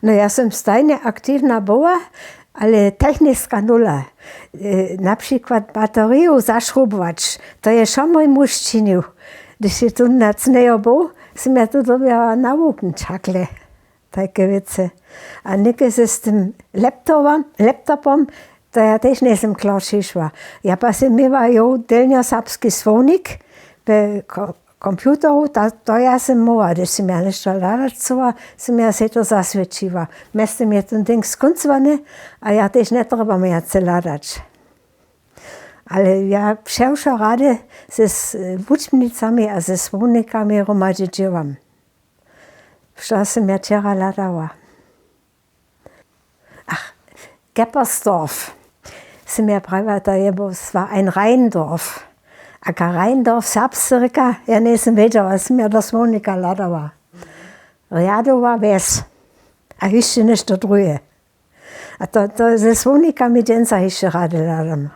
No ja som stajne aktívna bola, ale technická nula. Napríklad bateriu zašrubovať, to je čo môj muž činil. Když je tu na cnejo bol, som ja tu dobila naučen čakle, také veci. A niekde s tým laptopom, to ja tiež nesem klar šišla. Ja pa som mýva delňo-sapský svonik pe komputeru, to ja som mohla, když som ja nešto hľadačcova, som ja si to zasvedčila. Meste mi je ten ding skoncovaný a ja tiež netreba mi jace hľadač. Ale ja všelšo rade s učbnicami a se svonikami romadžičovam. Što som ja včera hľadala. Ach, Geppersdorf. Som ja pravila, to war ein Rheindorf. A Rheindorf, Sapsirka, ja nisem vedela, som ja do svonika hľadala. Riadova ves. A ešte nešto druge. A to ze svonikami den sa ešte rade hľadam.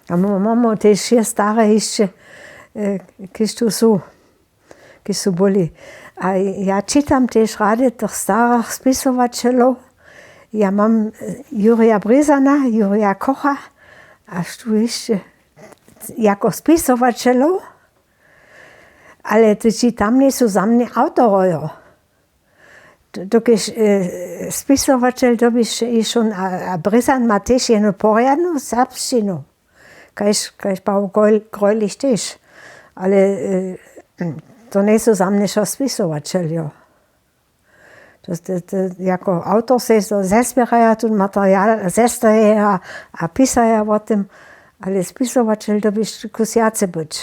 A mamo tiež je staré ešte, keď sú boli. A ja čítam tiež rade tých starých spisovateľov. Ja mám Jurija Brizana, Jurija Kocha a tu ešte jako spisovateľov, ale tam nie sú za mňa autorojo. Dokiaľ spisovateľ dobíš išon a Brizan má tiež jednu poriadnu srbštinu, keď Paul Grojlich tiež, ale to nie sú za mňa spisovateľjo. Jako autor se zesperaja tu materiál, zestaje a pisaja o tym, ale spisovateľ dobiš kus jace byť.